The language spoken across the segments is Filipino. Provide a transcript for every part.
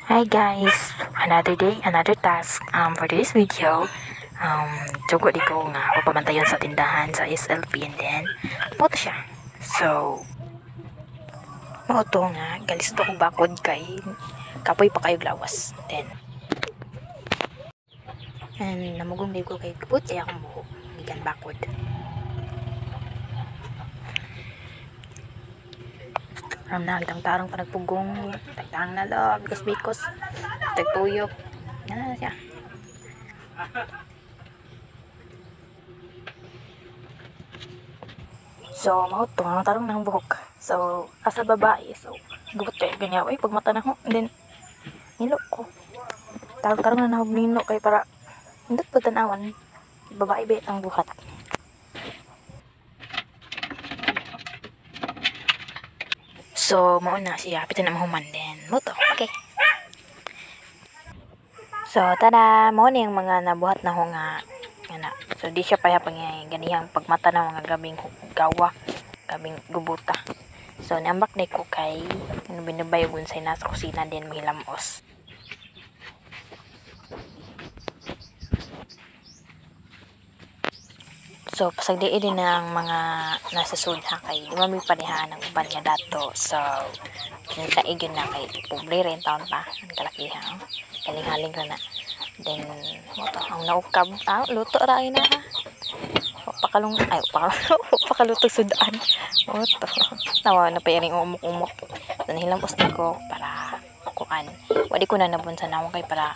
Hi guys, another day, another task. For this video, tugo di ko nga papamantayon sa tindahan sa SLP and then moto siya. So, moto nga galis to kong bakod kay kapoy pa kayo lawas. Then, and namugong di ko kay kaput kaya akong buhok gikan bakod. Na kitang tarong pa nagpugong, tagtang na lo, bikos tagtuyok. Na siya. So, mauto ang tarong ng buhok. So, asa babae. So, gubot kayo ganyan. Uy, pag mata na ho. And then, nilo ko. Tarong na nahog nino kay para hindot pa tanawan. Babae ba ang buhat. So, mauna siya. Pito na mahuman din. Muto. Okay. So, tada. Mo ni yung mga nabuhat na ho nga. So, di siya payapang ganihang pagmata na mga gabing gawa. Gabing gubuta. So, nambak na ko kay binubayo gunsay na sa kusina din mahilamos. So, pasagdiin din ng mga nasa sudha kay di mami panihaan ng uban niya dato. So, nagtaigin na kay pobre rin taon pa. Ang kalakihan. Kaling-haling na. Then, moto, ang naukab. Luto rin na ha. Pakalutog sudaan. Moto. Nawa na pa yung umuk-umuk. So, nahilamos na ko para kuan. Wadi ko na nabunsa na kay para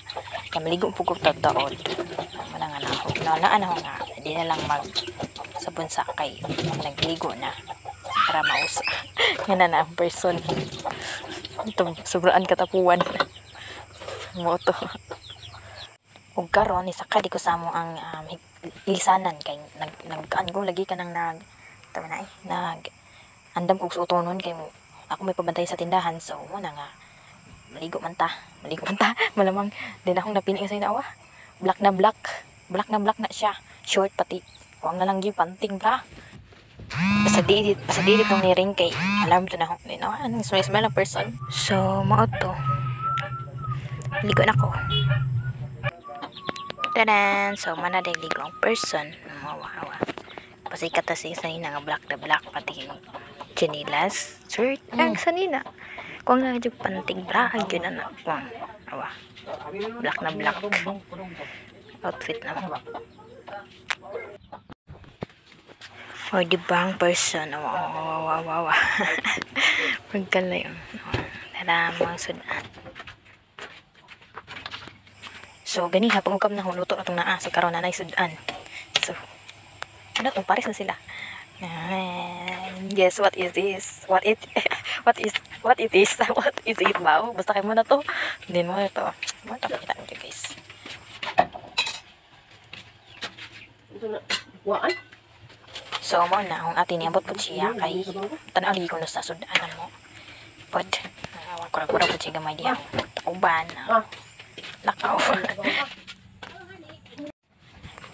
maligo pugog tagdaod. Manang anahog. Naanahog nga. Hindi na lang sabon sa kay nagligo na para mausa. Yan na ang person. Ito, sobraan katapuan. Moto. Ug karon isa ka di ko sa mo ang lisanan kay nag-anggo lagi ka nang nag andam kog sutonon kay mo ako may pabantay sa tindahan. So mo na nga maligo man ta malamang din akong napini sa inawa. Black na black na siya, short pati wag na lang gyud panting bra. Basta di tong niring kay alarm to na ho anong smell ng person. So mao to ligo na ko. Tadan! So, mana day ligo ang person. Mawawa. Pasikat na siya sanina nga black na black. Pati yung chinilas. Shirt. Ang sanina. Kung nga yung panting bra. Ay, yun na. Kung. Awa. Black na black. Outfit na. O, diba ang person? Awa. Pagkalay. Tara, mga sudan. So, gani ha, pangukam na huluto na itong naa. So, karoon na sudan. So, ano itong pares na sila. Yes, what is this? What it is? What is it ba? Basta kayo mo na to. Hindi mo ito. Mata kita nyo guys. So, mo na, kung atin niyabot po siya kay tanaw lagi ko na sa sudan mo. But, kura-kura po siya gamay diya. Uban. Lakaw.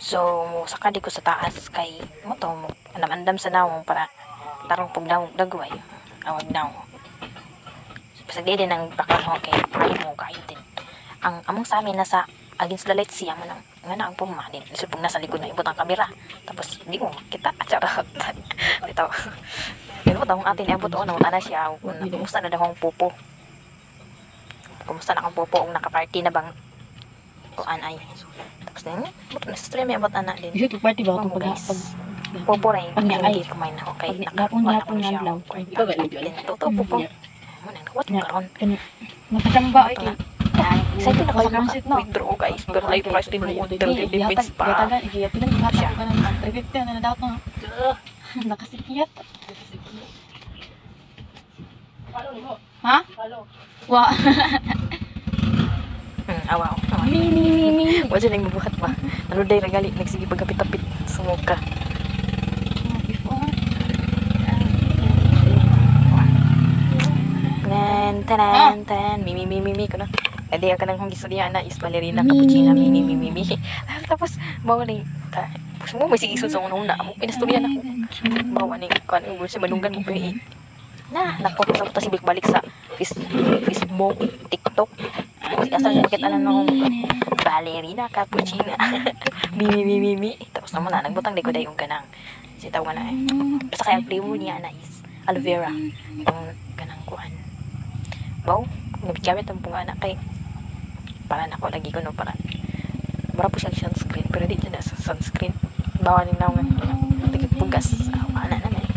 So, saka di ko sa taas kay mo to, andam sa nawong para tarong pugdaw dagway. Awag daw. Pasagdi din ang bakal ho kay mo kayo din. Ang among sa amin nasa against the light siya mo nang nga na ang puma din. Lisod pag nasa likod na ibot ang kamera. Tapos di mo kita charot. Ito. Pero tawong atin abot o na na siya. Kumusta na daw ang pupo. Kumusta na kang popo kung naka-party na bang kuan ay. Tapos din, na stream may abot anak din. Isa party ba kung pag popo rin, hindi kumain ako kay gapon nga lang. Ikaw ga din. Totoo popo. Muna, what yung karon? Matamba ay Excited na kayo withdraw guys. Pero live price din mo 30 bits pa. Nakasikiyat. Ha? Wa. Awaw. Mi. Wala nang mabuhat pa. Ano day regali nagsige pagkapit-apit sa muka. Tanan. Mi ko na. Edi ka nang gistorya na is ballerina cappuccino mi. Tapos bawa ni tapos mo may sige sa una mo pinastorya na ko. Bawa ni kan ubos sa manunggan mo pa na nakuha sa si balik sa Facebook, TikTok. Asa siya kita na nung ballerina, cappuccino. Bimi. Tapos naman na, nagbutang di ko dahil yung ganang. Sitaw nga na eh. Basta kaya flavor niya na is aloe vera. Yung ganang kuhan. Wow, nabigkamit ang punga na kay para na ko lagi ko no para po siyang sunscreen pero di siya na sunscreen. Bawa rin na nga. Pugas. Wala na eh.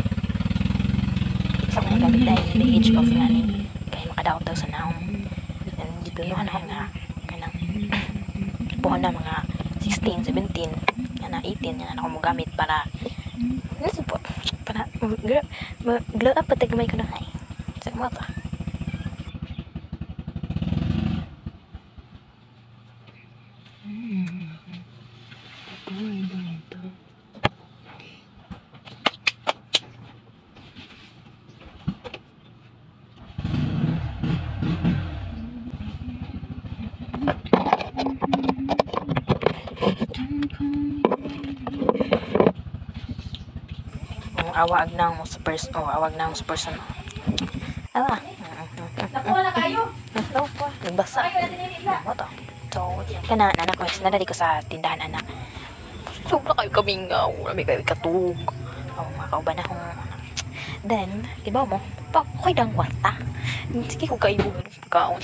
So, kung gamit dahil in the age of nani kaya makadaot daw sa naong dito naman ako nga kanang buwan na mga 16, 17 na 18 yan ako mo gamit para nasa po para glow up pati gamay ko na ay sa mata. Awag na mo sa person. Awag na mo sa person. Ala. Nakuha na kayo. Nagbasa. Ano to? So, kana anak ko, sinadali ko sa tindahan anak. Sobra kayo kamingaw. Rami kayo katug. Mga kauban na akong then, diba mo, pakoy dang kwarta. Sige ko kayo kaon.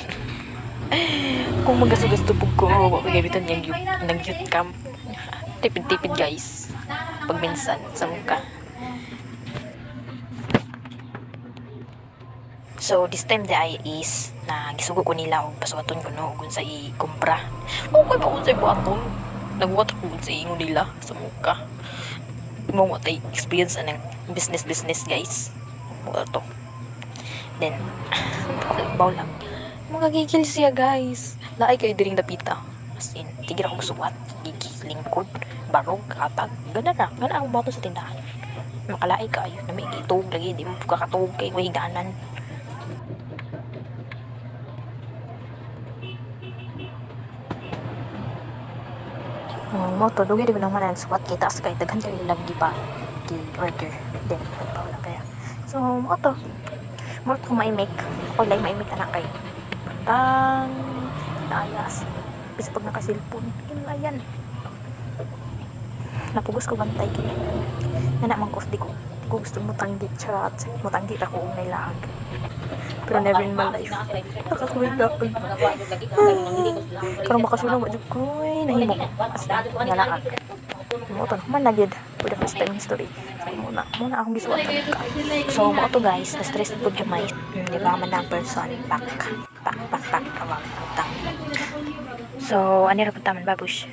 Kung magasugasto po ko, magabitan niyang youth camp. Tipid-tipid guys. Pag minsan sa muka. So, this time the ay is na gisugo ko nila og pasuaton ko no kung sa i-kumpra. Okay pa kung sa ibuaton. Nagbuhat ako sa ingon nila sa muka. Mo tay experience anang business guys. Mo to. Then, baw lang. Magagigil siya guys. Laay kayo diring dapita. As in, tigil ako suwat. Gigil, lingkod, barog, katag. Gana na. Gana ako bato sa tindahan. Makalaay kayo. Na may itog lagi. Di mo kakatog kayo. Higanan. Mo to dugay di ko nang manan squat kita sa kay daghan kay lagi pa ki order then pagpaula kaya so mo to mo ko may make ako lay may make anak kay tang ayas bisa pag nakasilpon ayan napugos ko bantay kay nana man ko di ko gusto mo tanggi chat mo tanggi ako unay laag pero never in my life nakakuwig ako karong makasulang mo dyan ko nahimo as nalaag mo to man nagyod for the first time in history so muna akong gisuwat so mo to guys na stress po dyan may di ba man ang person back awang utang so ano ra puntaman babush